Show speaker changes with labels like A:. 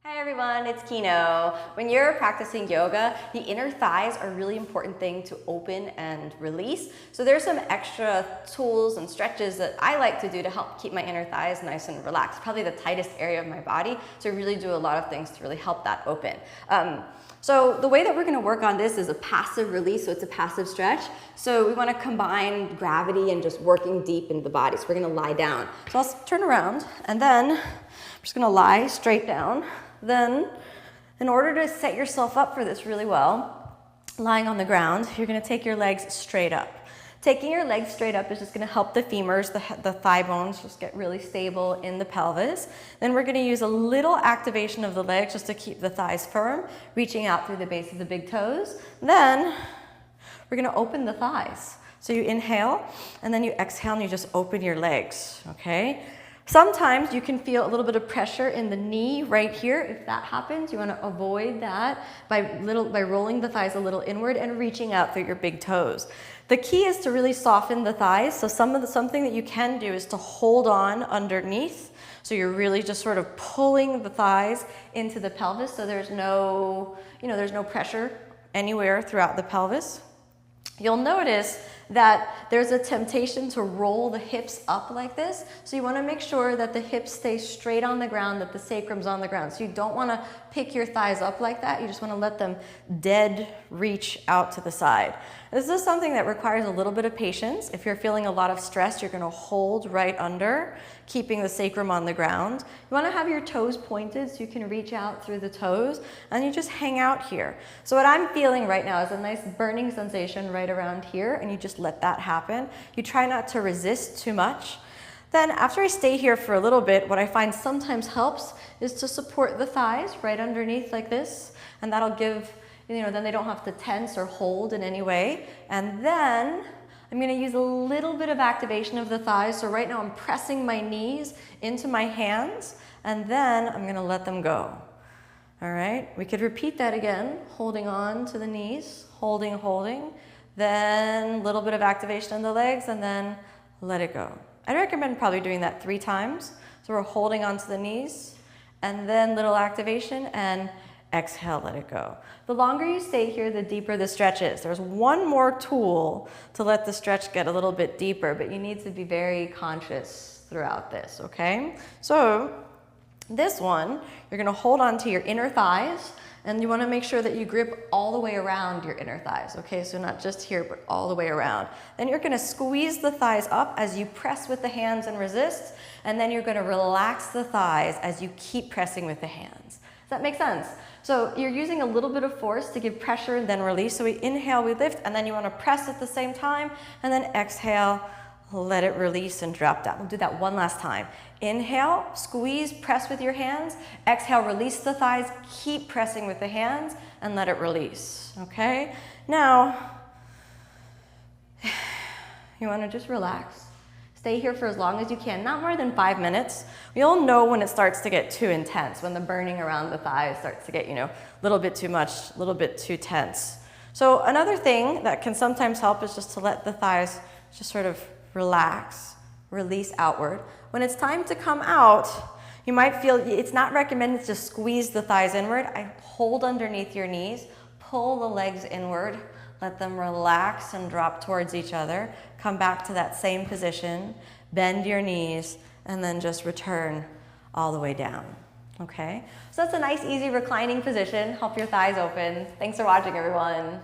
A: Hi everyone, it's Kino. When you're practicing yoga, the inner thighs are a really important thing to open and release. So there's some extra tools and stretches that I like to do to help keep my inner thighs nice and relaxed. Probably the tightest area of my body, so I really do a lot of things to really help that open. So the way that we're going to work on this is a passive release, so it's a passive stretch. So we want to combine gravity and just working deep into the body. So we're going to lie down. So I'll turn around and then I'm just going to lie straight down. Then, in order to set yourself up for this really well, lying on the ground, you're going to take your legs straight up. Taking your legs straight up is just going to help the femurs, the thigh bones, just get really stable in the pelvis. Then we're going to use a little activation of the legs just to keep the thighs firm, reaching out through the base of the big toes. Then we're going to open the thighs. So you inhale, and then you exhale, and you just open your legs, okay? Sometimes you can feel a little bit of pressure in the knee right here. If that happens, you want to avoid that by rolling the thighs a little inward and reaching out through your big toes. The key is to really soften the thighs. So something that you can do is to hold on underneath. So you're really just sort of pulling the thighs into the pelvis, so there's no pressure anywhere throughout the pelvis. You'll notice that there's a temptation to roll the hips up like this. So you want to make sure that the hips stay straight on the ground, that the sacrum's on the ground. So you don't want to pick your thighs up like that. You just want to let them dead reach out to the side. This is something that requires a little bit of patience. If you're feeling a lot of stress, you're going to hold right under, keeping the sacrum on the ground. You want to have your toes pointed so you can reach out through the toes, and you just hang out here. So what I'm feeling right now is a nice burning sensation right around here, and you just let that happen. You try not to resist too much. Then after I stay here for a little bit, what I find sometimes helps is to support the thighs right underneath like this, and that'll give, then they don't have to tense or hold in any way. And then I'm going to use a little bit of activation of the thighs. So right now I'm pressing my knees into my hands, and then I'm going to let them go. All right, we could repeat that again, holding on to the knees, holding, then a little bit of activation in the legs, and then let it go. I'd recommend probably doing that 3 times. So we're holding onto the knees, and then little activation, and exhale, let it go. The longer you stay here, the deeper the stretch is. There's one more tool to let the stretch get a little bit deeper, but you need to be very conscious throughout this, okay? So this one, you're going to hold on to your inner thighs, and you want to make sure that you grip all the way around your inner thighs, okay? So not just here, but all the way around. Then you're going to squeeze the thighs up as you press with the hands and resist, and then you're going to relax the thighs as you keep pressing with the hands. Does that make sense? So you're using a little bit of force to give pressure and then release. So we inhale, we lift, and then you want to press at the same time, and then exhale, let it release and drop down. We'll do that one last time. Inhale, squeeze, press with your hands. Exhale, release the thighs, keep pressing with the hands, and let it release, okay? Now, you want to just relax. Stay here for as long as you can, not more than 5 minutes. You'll know when it starts to get too intense, when the burning around the thighs starts to get, a little bit too much, a little bit too tense. So another thing that can sometimes help is just to let the thighs just sort of relax, release outward. When it's time to come out, you might feel it's not recommended to squeeze the thighs inward. I hold underneath your knees, pull the legs inward, let them relax and drop towards each other. Come back to that same position, bend your knees, and then just return all the way down, okay? So that's a nice, easy reclining position. Help your thighs open. Thanks for watching, everyone.